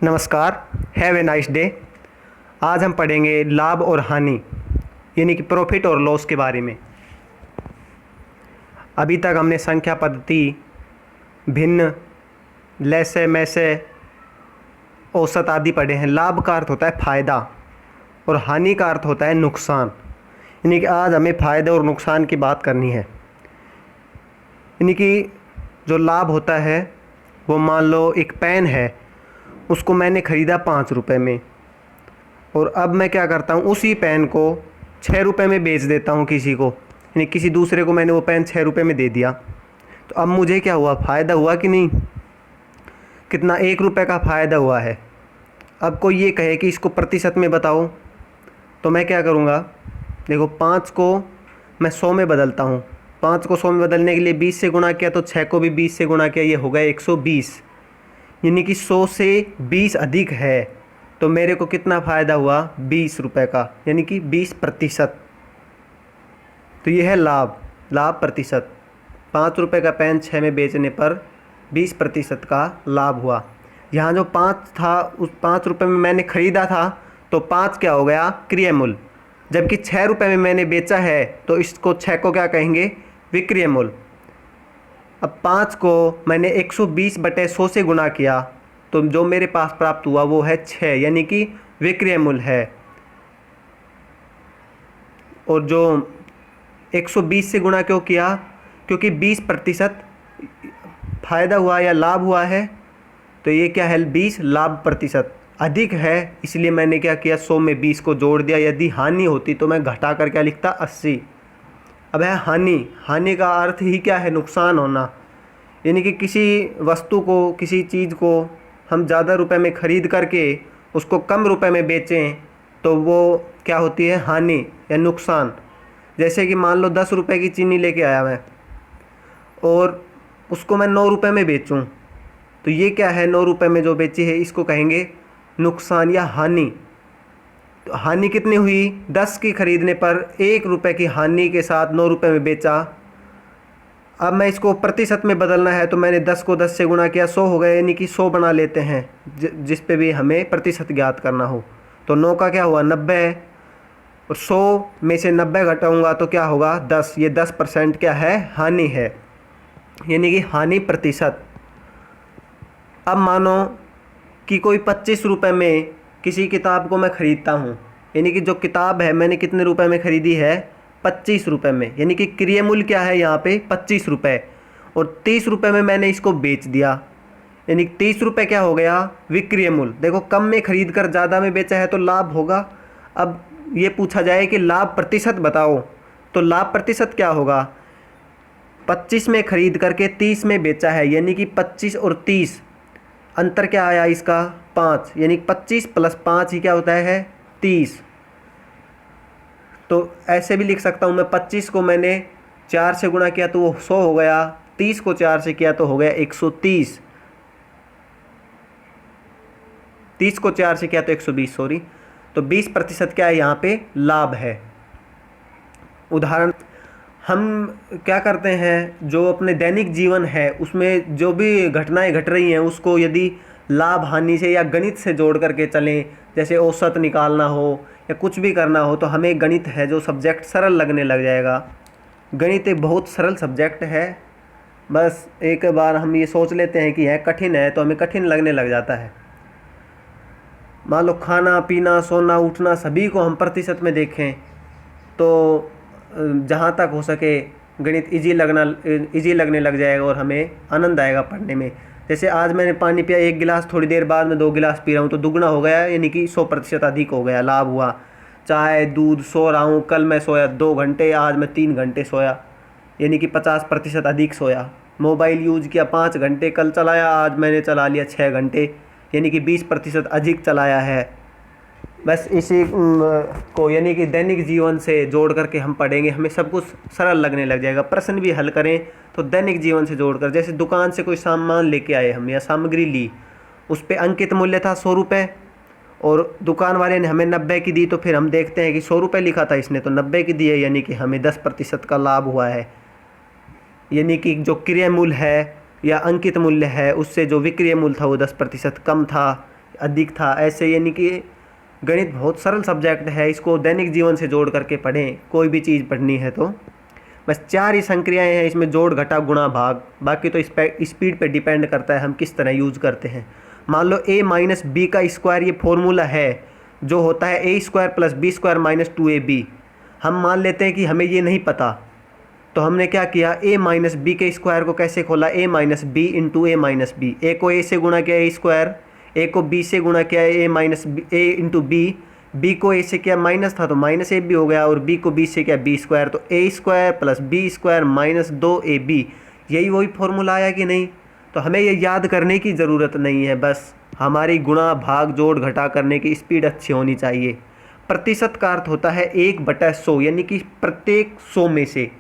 नमस्कार, have a nice day. आज हम पढ़ेंगे लाभ और हानि यानी कि प्रॉफिट और लॉस के बारे में। अभी तक हमने संख्या पद्धति, भिन्न, लैसे, मैसे, औसत आदि पढ़े हैं। लाभ का अर्थ होता है फ़ायदा और हानि का अर्थ होता है नुकसान। यानी कि आज हमें फ़ायदे और नुकसान की बात करनी है। यानी कि जो लाभ होता है वो, मान लो एक पेन है, उसको मैंने ख़रीदा 5 रुपये में, और अब मैं क्या करता हूँ, उसी पेन को 6 रुपये में बेच देता हूँ किसी को, यानी किसी दूसरे को मैंने वो पेन 6 रुपये में दे दिया। तो अब मुझे क्या हुआ, फ़ायदा हुआ कि नहीं? कितना? 1 रुपये का फ़ायदा हुआ है। अब कोई ये कहे कि इसको प्रतिशत में बताओ, तो मैं क्या करूँगा, देखो 5 को मैं 100 में बदलता हूँ। 5 को 100 में बदलने के लिए 20 से गुणा किया, तो 6 को भी 20 से गुणा किया, ये हो गया 120। यानी कि 100 से 20 अधिक है, तो मेरे को कितना फ़ायदा हुआ? 20 रुपये का, यानी कि 20%। तो ये है लाभ, लाभ प्रतिशत। 5 रुपये का पेन 6 में बेचने पर 20% का लाभ हुआ। यहाँ जो 5 था, उस 5 रुपये में मैंने ख़रीदा था, तो 5 क्या हो गया? क्रिय मूल्य। जबकि 6 रुपये में मैंने बेचा है, तो इसको 6 को क्या कहेंगे? विक्रय मूल्य। अब 5 को मैंने 120/100 से गुणा किया, तो जो मेरे पास प्राप्त हुआ वो है 6, यानी कि विक्रय मूल्य है। और जो 120 से गुणा क्यों किया? क्योंकि 20% फ़ायदा हुआ या लाभ हुआ है, तो ये क्या है? 20 लाभ प्रतिशत अधिक है, इसलिए मैंने क्या किया, 100 में 20 को जोड़ दिया। यदि हानि होती तो मैं घटा कर क्या लिखता? 80। अब है हानि। हानि का अर्थ ही क्या है? नुकसान होना। यानी कि किसी वस्तु को, किसी चीज़ को हम ज़्यादा रुपए में ख़रीद करके उसको कम रुपए में बेचें, तो वो क्या होती है? हानि या नुकसान। जैसे कि मान लो 10 रुपए की चीनी लेके आया मैं, और उसको मैं 9 रुपए में बेचूं, तो ये क्या है? 9 रुपए में जो बेची है, इसको कहेंगे नुकसान या हानि। तो हानि कितनी हुई? 10 की खरीदने पर 1 रुपये की हानि के साथ 9 रुपये में बेचा। अब मैं इसको प्रतिशत में बदलना है, तो मैंने 10 को 10 से गुणा किया, 100 हो गए, यानी कि 100 बना लेते हैं जिस पे भी हमें प्रतिशत ज्ञात करना हो। तो 9 का क्या हुआ? 90 है, और 100 में से 90 घटाऊँगा तो क्या होगा? 10। ये 10% क्या है? हानि है, यानी कि हानि प्रतिशत। अब मानो कि कोई 25 रुपये में किसी किताब को मैं ख़रीदता हूँ, यानी कि जो किताब है मैंने कितने रुपए में ख़रीदी है? 25 रुपये में, यानी कि क्रिय मूल्य क्या है यहाँ पे? 25 रुपये। और 30 रुपये में मैंने इसको बेच दिया, यानी 30 रुपये क्या हो गया? विक्रय मूल्य। देखो, कम में ख़रीद कर ज़्यादा में बेचा है तो लाभ होगा। अब ये पूछा जाए कि लाभ प्रतिशत बताओ, तो लाभ प्रतिशत क्या होगा? 25 में ख़रीद करके 30 में बेचा है, यानी कि 25 और 30 अंतर क्या आया इसका? 5, यानी 25 + 5 ही क्या होता है? 30। तो ऐसे भी लिख सकता हूँ मैं, 25 को मैंने 4 से गुणा किया तो वो 100 हो गया, 30 को 4 से किया तो हो गया 130, 30 को 4 से किया तो 120, सॉरी। तो 20% क्या है? यहाँ पे लाभ है। उदाहरण, हम क्या करते हैं, जो अपने दैनिक जीवन है उसमें जो भी घटनाएं घट रही हैं, उसको यदि लाभ हानि से या गणित से जोड़ करके चलें, जैसे औसत निकालना हो या कुछ भी करना हो, तो हमें गणित है जो सब्जेक्ट सरल लगने लग जाएगा। गणित एक बहुत सरल सब्जेक्ट है, बस एक बार हम ये सोच लेते हैं कि यह कठिन है, तो हमें कठिन लगने लग जाता है। मान लो खाना पीना, सोना उठना, सभी को हम प्रतिशत में देखें, तो जहाँ तक हो सके गणित इजी लगने लग जाएगा और हमें आनंद आएगा पढ़ने में। जैसे आज मैंने पानी पिया 1 गिलास, थोड़ी देर बाद में 2 गिलास पी रहा हूँ, तो दुगना हो गया, यानी कि 100% अधिक हो गया, लाभ हुआ। चाय दूध, सो रहा हूँ, कल मैं सोया 2 घंटे, आज मैं 3 घंटे सोया, यानी कि 50% अधिक सोया। मोबाइल यूज किया 5 घंटे, कल चलाया, आज मैंने चला लिया 6 घंटे, यानी कि 20% अधिक चलाया है। बस इसी को यानी कि दैनिक जीवन से जोड़ करके हम पढ़ेंगे, हमें सब कुछ सरल लगने लग जाएगा। प्रश्न भी हल करें तो दैनिक जीवन से जोड़कर, जैसे दुकान से कोई सामान लेके आए हम या सामग्री ली, उस पे अंकित मूल्य था 100 रुपये, और दुकान वाले ने हमें 90 की दी, तो फिर हम देखते हैं कि 100 रुपये लिखा था इसने, तो 90 की दी है, यानी कि हमें 10% का लाभ हुआ है। यानी कि जो क्रय मूल्य है या अंकित मूल्य है, उससे जो विक्रय मूल्य था वो 10% कम था, अधिक था, ऐसे। यानी कि गणित बहुत सरल सब्जेक्ट है, इसको दैनिक जीवन से जोड़ करके पढ़ें, कोई भी चीज़ पढ़नी है तो। बस 4 ही संक्रियाएं हैं इसमें, जोड़ घटा गुणा भाग, बाकी तो स्पीड पे डिपेंड करता है हम किस तरह यूज करते हैं। मान लो a माइनस बी का स्क्वायर, ये फॉर्मूला है जो होता है a square plus B square minus 2ab। हम मान लेते हैं कि हमें ये नहीं पता, तो हमने क्या किया, a माइनस बी के स्क्वायर को कैसे खोला, a minus b into a minus b. A को a से गुणा किया a स्क्वायर, a को b से गुणा किया a minus a into b, b को a से किया माइनस था तो माइनस ए बी हो गया, और b को b से किया b स्क्वायर, तो a square plus b square minus 2ab। यही वही फॉर्मूला आया कि नहीं। तो हमें ये याद करने की ज़रूरत नहीं है, बस हमारी गुणा भाग जोड़ घटा करने की स्पीड अच्छी होनी चाहिए। प्रतिशत का अर्थ होता है 1/100, यानी कि प्रत्येक 100 में से।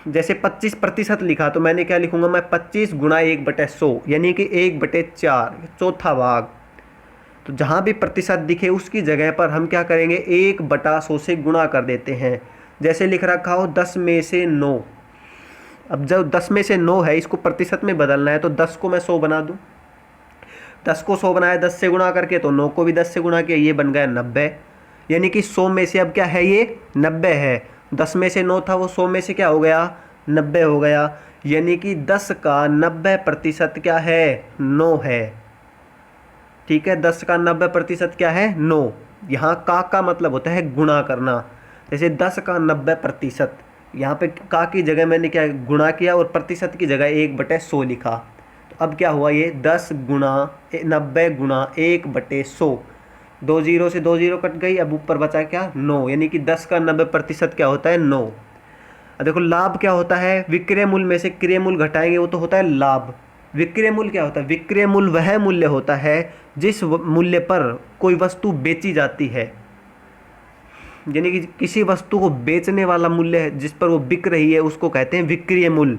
जैसे 25% लिखा तो मैंने क्या लिखूंगा, मैं 25 गुणा 1/100, यानी कि 1/4, चौथा भाग। तो जहाँ भी प्रतिशत दिखे उसकी जगह पर हम क्या करेंगे, 1/100 से गुणा कर देते हैं। जैसे लिख रखा हो 10 में से 9, अब जब 10 में से 9 है, इसको प्रतिशत में बदलना है, तो 10 को मैं 100 बना दूं। 10 को 100 बनाया 10 से गुणा करके, तो 9 को भी 10 से गुणा किया, ये बन गया 90। यानी कि 100 में से अब क्या है, ये 90 है। 10 में से 9 था, वो 100 में से क्या हो गया, 90 हो गया। यानी कि 10 का 90% क्या है, 9 है। ठीक है, 10 का 90% क्या है, 9। यहाँ का मतलब होता है गुणा करना। जैसे 10 का 90%, यहाँ पे का की जगह मैंने क्या गुणा किया, और प्रतिशत की जगह 1/100 लिखा। तो अब क्या हुआ, ये 10 गुणा 90 गुणा 1/100, 2 जीरो से 2 जीरो कट गई, अब ऊपर बचा क्या, 9। यानी कि 10 का 90% क्या होता है, 9। अब देखो लाभ क्या होता है, विक्रय मूल्य में से क्रय मूल्य घटाएंगे वो तो होता है लाभ। विक्रय मूल्य क्या होता है, विक्रय मूल्य वह मूल्य होता है जिस मूल्य पर कोई वस्तु बेची जाती है। यानी कि किसी वस्तु को बेचने वाला मूल्य है, जिस पर वो बिक रही है, उसको कहते हैं विक्रय मूल्य।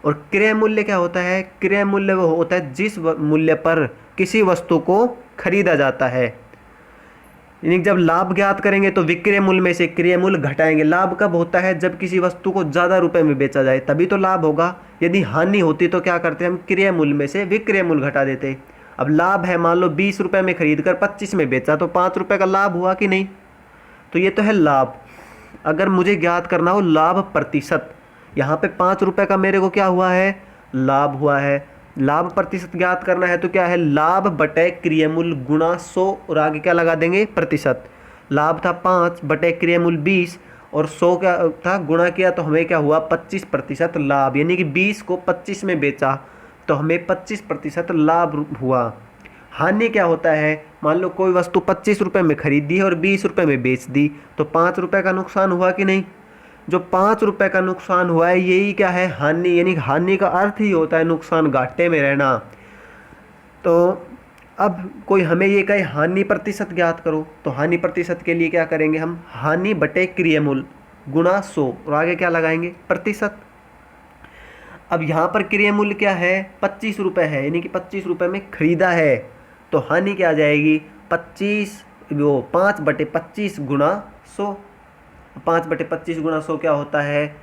और क्रय मूल्य क्या होता है, क्रय मूल्य वो होता है जिस मूल्य पर किसी वस्तु को खरीदा जाता है। यानी जब लाभ ज्ञात करेंगे तो विक्रय मूल्य में से क्रय मूल्य घटाएंगे। लाभ कब होता है, जब किसी वस्तु को ज़्यादा रुपए में बेचा जाए, तभी तो लाभ होगा। यदि हानि होती तो क्या करते, हम क्रय मूल्य में से विक्रय मूल्य घटा देते। अब लाभ है, मान लो 20 रुपये में खरीद कर 25 में बेचा, तो 5 रुपये का लाभ हुआ कि नहीं। तो ये तो है लाभ। अगर मुझे ज्ञात करना हो लाभ प्रतिशत, यहाँ पे 5 रुपये का मेरे को क्या हुआ है, लाभ हुआ है। लाभ प्रतिशत ज्ञात करना है तो क्या है, लाभ बटे क्रय मूल्य गुणा 100, और आगे क्या लगा देंगे, प्रतिशत। लाभ था 5 बटे क्रय मूल्य 20, और 100 क्या था, गुणा किया तो हमें क्या हुआ, 25% लाभ। यानी कि 20 को 25 में बेचा तो हमें 25% लाभ हुआ। हानि क्या होता है, मान लो कोई वस्तु 25 रुपये में खरीदी है और 20 रुपये में बेच दी, तो 5 रुपये का नुकसान हुआ कि नहीं। जो 5 रुपये का नुकसान हुआ है, यही क्या है, हानि। यानी हानि का अर्थ ही होता है नुकसान, घाटे में रहना। तो अब कोई हमें ये कहे हानि प्रतिशत ज्ञात करो, तो हानि प्रतिशत के लिए क्या करेंगे हम, हानि बटे क्रय मूल्य गुणा 100, और आगे क्या लगाएंगे, प्रतिशत। अब यहाँ पर क्रय मूल्य क्या है, 25 रुपये है, यानी कि 25 रुपये में खरीदा है, तो हानि क्या आ जाएगी, 5/25 गुणा 100। 5/25 गुणा 100 क्या होता है,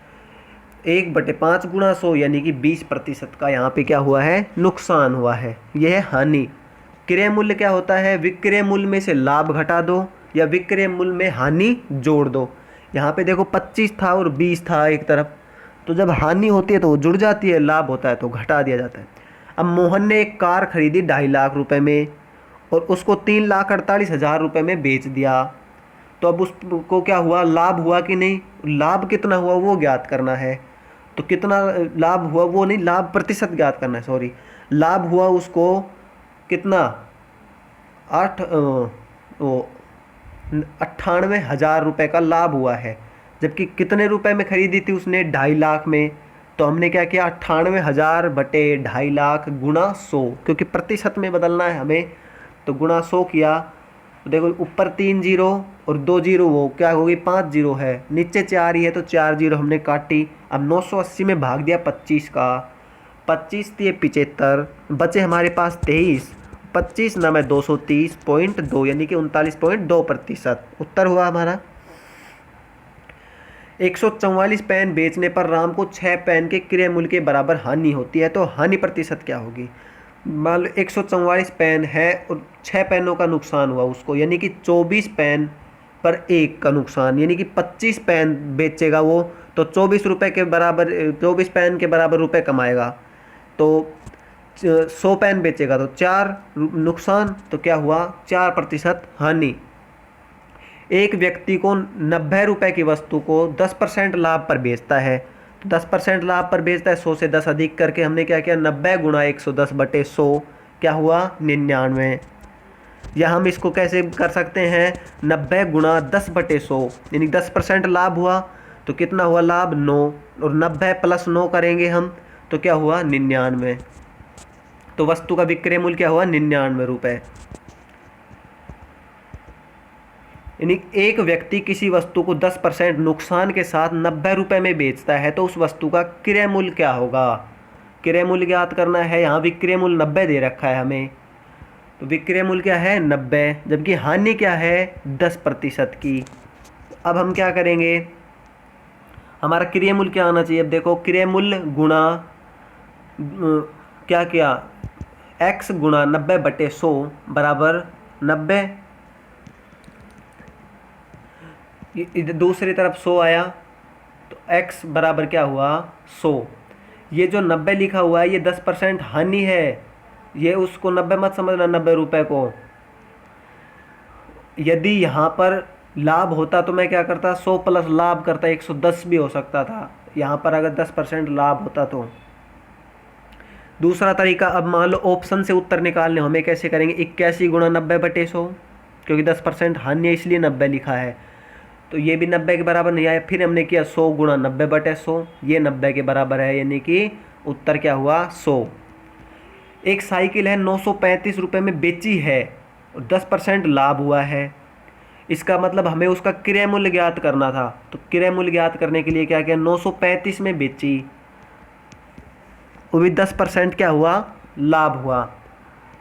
1/5 गुणा 100, यानी कि 20% का यहाँ पे क्या हुआ है, नुकसान हुआ है। यह है हानि। क्रय मूल्य क्या होता है, विक्रय मूल्य में से लाभ घटा दो या विक्रय मूल्य में हानि जोड़ दो। यहाँ पे देखो 25 था और 20 था एक तरफ, तो जब हानि होती है तो वो जुड़ जाती है, लाभ होता है तो घटा दिया जाता है। अब मोहन ने एक कार खरीदी 2.5 लाख रुपए में और उसको 3,48,000 रुपये में बेच दिया, तो अब उसको क्या हुआ, लाभ हुआ कि नहीं। लाभ कितना हुआ वो ज्ञात करना है। तो कितना लाभ हुआ वो नहीं, लाभ प्रतिशत ज्ञात करना है, सॉरी। लाभ हुआ उसको कितना, 98,000 रुपये का लाभ हुआ है। जबकि कितने रुपए में खरीदी थी उसने, 2.5 लाख में। तो हमने क्या किया, 98,000 बटे 2.5 लाख गुणा 100, क्योंकि प्रतिशत में बदलना है हमें, तो गुणा 100 किया। तो देखो ऊपर 3 जीरो और 2 जीरो, वो क्या होगी, 5 जीरो है, नीचे 4 ही है तो 4 जीरो हमने काटी। अब 980 में भाग दिया 25 का, 25 दिए 75, बचे हमारे पास 23। 25 ना में 230.2, यानी कि 39.2%। उत्तर हुआ हमारा। 144 पेन बेचने पर राम को 6 पेन के क्रय मूल्य के बराबर हानि होती है, तो हानि प्रतिशत क्या होगी। मान लो 144 पेन है और 6 पेनों का नुकसान हुआ उसको, यानी कि 24 पेन पर एक का नुकसान, यानी कि 25 पेन बेचेगा वो, तो 24 रुपये के बराबर 24 पेन के बराबर रुपए कमाएगा। तो 100 पेन बेचेगा तो 4 नुकसान, तो क्या हुआ 4% हानि। एक व्यक्ति को 90 रुपये की वस्तु को 10% लाभ पर बेचता है, तो 10% लाभ पर बेचता है, 100 से 10 अधिक करके हमने क्या किया 90 गुणा 110/100 क्या हुआ 99। या हम इसको कैसे कर सकते हैं 90 गुणा 10/100, यानी 10% लाभ हुआ तो कितना हुआ लाभ 9, और 90 प्लस 9 करेंगे हम तो क्या हुआ 99। तो वस्तु का विक्रय मूल्य क्या हुआ 99 रुपये। यानी एक व्यक्ति किसी वस्तु को 10% नुकसान के साथ 90 रुपये में बेचता है तो उस वस्तु का क्रय मूल्य क्या होगा। क्रय मूल्य ज्ञात करना है, यहाँ विक्रय मूल्य 90 दे रखा है हमें, तो विक्रय मूल्य क्या है 90, जबकि हानि क्या है 10% की। अब हम क्या करेंगे, हमारा क्रय मूल्य क्या आना चाहिए। अब देखो क्रय मूल्य गुणा क्या किया x गुणा 90/100 बराबर 90, इधर दूसरी तरफ 100 आया तो x बराबर क्या हुआ 100। ये जो 90 लिखा हुआ है ये 10% हानि है, ये उसको 90 मत समझना 90 रुपये को। यदि यहाँ पर लाभ होता तो मैं क्या करता 100 प्लस लाभ करता, 110 भी हो सकता था यहाँ पर अगर 10% लाभ होता तो। दूसरा तरीका, अब मान लो ऑप्शन से उत्तर निकालने हमें कैसे करेंगे 81 गुणा 90/100, क्योंकि 10% हानि है इसलिए 90 लिखा है, तो ये भी 90 के बराबर नहीं आया। फिर हमने किया 100 गुणा 90/100, ये 90 के बराबर है, यानी कि उत्तर क्या हुआ 100। एक साइकिल है 935 रुपये में बेची है और 10% लाभ हुआ है, इसका मतलब हमें उसका क्रय मूल्य ज्ञात करना था। तो क्रय मूल्य ज्ञात करने के लिए क्या किया 935 में बेची, वो भी 10% क्या हुआ लाभ हुआ,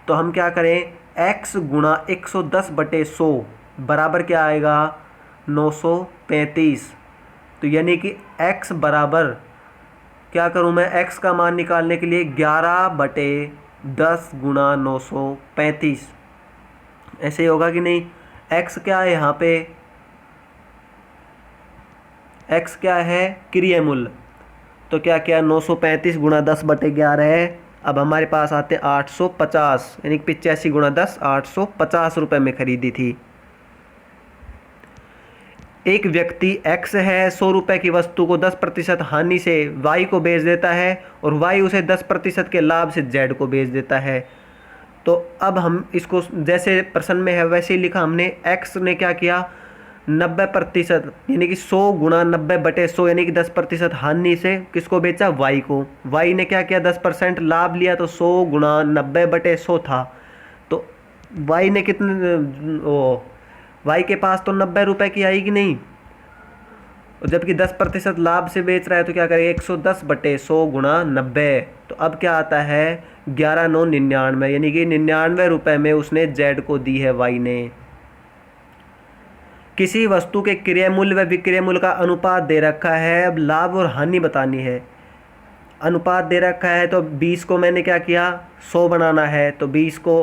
तो हम क्या करें x गुणा 110/100 बराबर क्या आएगा 935। तो यानी कि x बराबर क्या करूं मैं, x का मान निकालने के लिए 11/10 गुणा 935, ऐसे ही होगा कि नहीं। x क्या है यहाँ पे, x क्या है क्रय मूल्य, तो क्या क्या 935 गुणा 10/11 है। अब हमारे पास आते हैं 850, यानी 85 गुणा 10 850 रुपये में खरीदी थी। एक व्यक्ति x है 100 रुपये की वस्तु को 10% हानि से y को बेच देता है और y उसे 10% के लाभ से z को बेच देता है। तो अब हम इसको जैसे प्रश्न में है वैसे ही लिखा हमने, x ने क्या किया 90%, यानी कि 100 गुणा 90/100 यानी कि 10% हानि से किसको बेचा y को। y ने क्या किया 10% लाभ लिया, तो 100 गुणा 90/100 था, तो y ने कितने y के पास तो 90 रुपये की आएगी नहीं, और जबकि 10% लाभ से बेच रहा है तो क्या करेगा 110/100 गुणा 90, तो अब क्या आता है 11,999, यानी कि 99 रुपये में उसने z को दी है y ने। किसी वस्तु के क्रय मूल्य व विक्रय मूल्य का अनुपात दे रखा है, अब लाभ और हानि बतानी है। अनुपात दे रखा है तो 20 को मैंने क्या किया 100 बनाना है, तो 20 को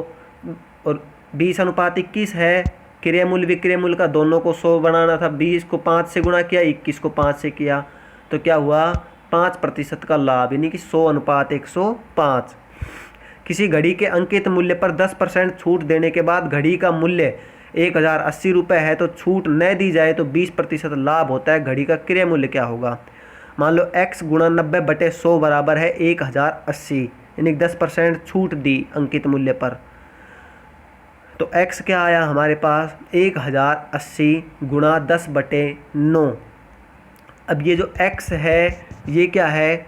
और 20:21 है, क्रय मूल्य विक्रय मूल्य का दोनों को 100 बनाना था, 20 को 5 से गुणा किया, 21 को 5 से किया, तो क्या हुआ 5% का लाभ, यानी कि 100:105। किसी घड़ी के अंकित मूल्य पर 10% छूट देने के बाद घड़ी का मूल्य 1080 रुपये है, तो छूट न दी जाए तो 20% लाभ होता है, घड़ी का क्रय मूल्य क्या होगा। मान लो x गुणा 90/100 बराबर है 1080, यानी 10% छूट दी अंकित मूल्य पर, तो x क्या आया हमारे पास 1080 गुणा 10/9। अब ये जो x है ये क्या है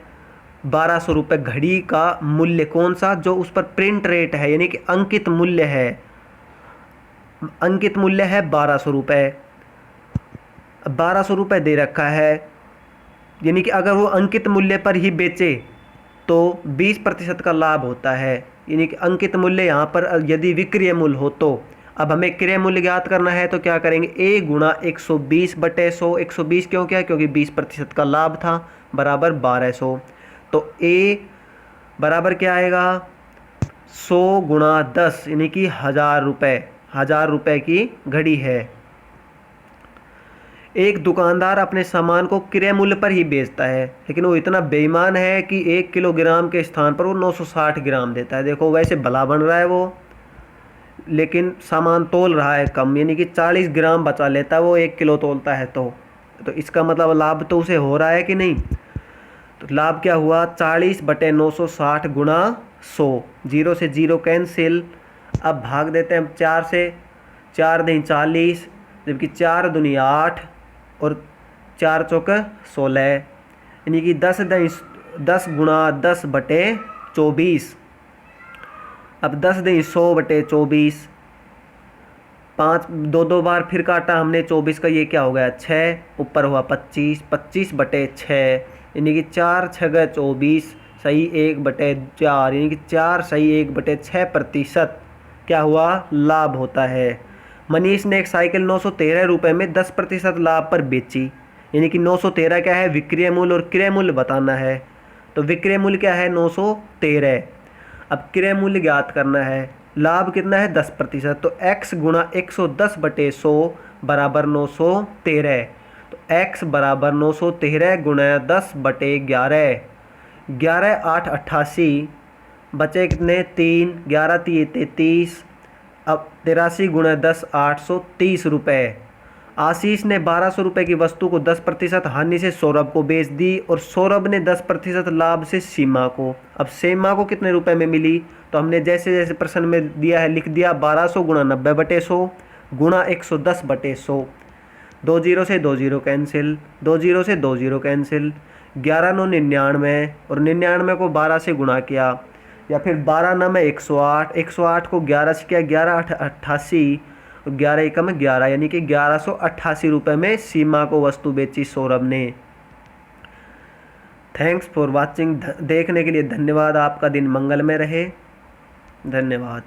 1200 रुपये, घड़ी का मूल्य कौन सा जो उस पर प्रिंट रेट है, यानी कि अंकित मूल्य है, अंकित मूल्य है 1200 रुपये। 1200 रुपये दे रखा है, यानी कि अगर वो अंकित मूल्य पर ही बेचे तो 20% का लाभ होता है, यानी कि अंकित मूल्य यहाँ पर यदि विक्रय मूल्य हो तो। अब हमें क्रय मूल्य ज्ञात करना है तो क्या करेंगे a गुणा 120/100, 120 क्यों क्या, क्योंकि 20% का लाभ था, बराबर 1200, तो a बराबर क्या आएगा 100 गुणा 10 यानी कि 1000 रुपये की घड़ी है। एक दुकानदार अपने सामान को क्रय मूल्य पर ही बेचता है, लेकिन वो इतना बेईमान है कि 1 किलोग्राम के स्थान पर वो 960 ग्राम देता है। देखो वैसे भला बन रहा है वो, लेकिन सामान तोल रहा है कम, यानी कि 40 ग्राम बचा लेता है वो 1 किलो तोलता है। तो इसका मतलब लाभ तो उसे हो रहा है कि नहीं। तो लाभ क्या हुआ, 40/960 गुणा 100, 0 से 0 कैंसिल। अब भाग देते हैं 4 से, 4 दूनी 40, जबकि 4 दूनी 8 और 4 चौक 16, यानी कि 10 गुणा 10/24। अब 10 दूनी 100/24, 5 दो बार फिर काटा हमने 24 का, ये क्या हो गया 6, ऊपर हुआ 25, 25/6, यानी कि 4 6 24 सही 1/4, यानी कि 4 सही 1/6% क्या हुआ, लाभ होता है। मनीष ने एक साइकिल 913 रुपये में 10% लाभ पर बेची, यानी कि 913 क्या है, विक्रय मूल्य, और क्रय मूल्य बताना है। तो विक्रय मूल्य क्या है 913। अब क्रय मूल्य ज्ञात करना है, लाभ कितना है 10%, तो x गुणा 110/100 बराबर 913। तो x बराबर 913 गुणा 10/11, 11 8 88, बचे कितने 3, 11 3 33। अब 83 गुणा 10 830 रुपये। आशीष ने 1200 रुपये की वस्तु को 10% हानि से सौरभ को बेच दी, और सौरभ ने 10% लाभ से सीमा को। अब सीमा को कितने रुपए में मिली, तो हमने जैसे जैसे प्रश्न में दिया है लिख दिया, 1200 गुणा 90/100 गुणा 110/100। 2 0 से 2 0 कैंसिल, 2 0 से 2 0 कैंसिल, 11 9 99, और 99 को 12 से गुणा किया, या फिर 12 9 में 108, 108 को 11 से किया, 11 8 88, 11 एकम 11, यानी कि 1188 रुपये में सीमा को वस्तु बेची सौरभ ने। थैंक्स फॉर वाचिंग, देखने के लिए धन्यवाद। आपका दिन मंगलमय रहे, धन्यवाद।